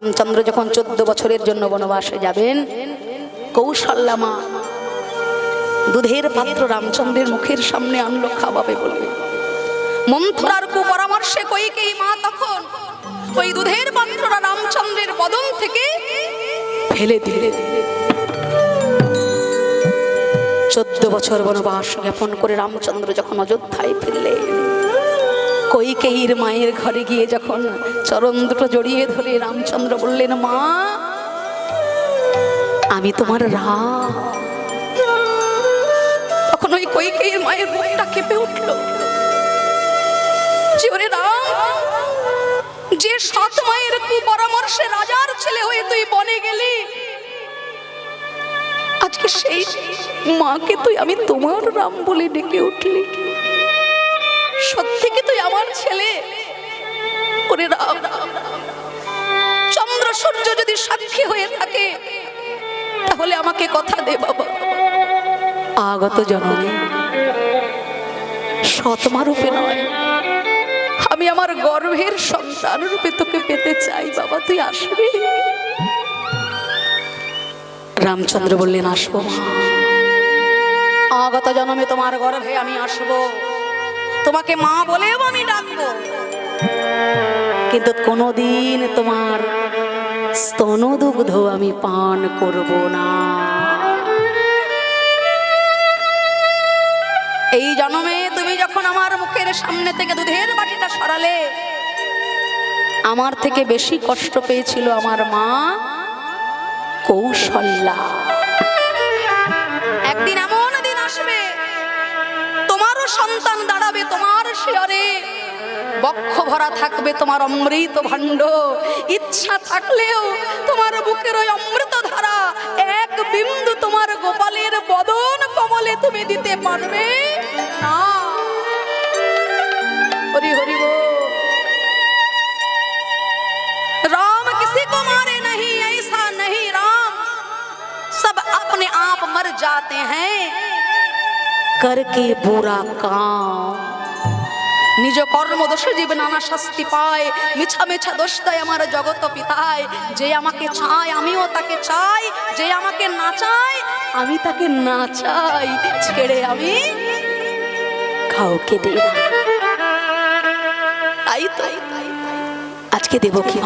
রামচন্দ্র যখন 14 বছরের জন্য বনবাসে যাবেন, কৌশল্যা মা দুধের পাত্র রামচন্দ্রের মুখের সামনে আনলো খাওয়াবে বলে। মন্থরার কুপরামর্শে কইকেয়ী মা তখন ওই দুধের পাত্রটা রামচন্দ্রের বদন থেকে ফেলে দিলেন। 14 বছর বনবাস জ্ঞাপন করে রামচন্দ্র যখন অযোধ্যায় ফিরলেন, কইকেয়ীর মায়ের ঘরে গিয়ে যখন চরণ দুটো জড়িয়ে ধরে রামচন্দ্র বললেন, মা আমি তোমার রাম। তখন ওই কইকেয়ীর মায়ের মুখটা কেঁপে উঠল। ওরে রাম, যে সৎ মায়ের কুপরামর্শে রাজার ছেলে হয়ে তুই বনে গেলি, আজকে সেই মাকে তুই আমি তোমার রাম বলে ডেকে উঠলি। সত্যি কি তুই আমার ছেলে? ওরে রাম, চন্দ্র সূর্য যদি সাক্ষী হয়ে থাকে তাহলে আমাকে কথা দে বাবা, আগত জন্মে সৎমা রূপে নয়, আমি আমার গর্ভের সন্তান রূপে তোকে পেতে চাই বাবা, তুই আসবি? রামচন্দ্র বললেন, আসবো মা, আগত জন্মে তোমার গর্ভে আমি আসবো, তোমাকে মা বলেও আমি ডাকবো, কিন্তু কোনোদিন তোমার স্তনদুগ্ধ আমি পান করব না। এই জন্মে তুমি যখন আমার মুখের সামনে থেকে দুধের বাটিটা সরালে, আমার থেকে বেশি কষ্ট পেয়েছিল আমার মা কৌশল্যা। একদিন এমন দিন আসবে, তোমারও সন্তান দাঁড়াবে তোমার শিয়রে, বক্ষ ভরা থাকবে তোমার অমৃত ভাণ্ড, ইচ্ছা থাকলেও তোমার বুকের ওই অমৃত ধারা এক বিন্দু তোমার গোপালের বদন কমলে তুমি দিতে পারবে না। হরি হরি বল। राम किसी को मारे नहीं, ऐसा नहीं राम, सब अपने आप मर जाते हैं करके बुरा काम। নিজ কর্ম দোষে জীব নানা শাস্তি পায়, মিছা মিছা দোষ দেয় আমার জগত পিতায়। যে আমাকে চায় আমিও তাকে চাই, যে আমাকে না চায় আমি তাকে না চাই, ছেড়ে আমি কাউকে দেই না। তাই তো আজকে দেব কি?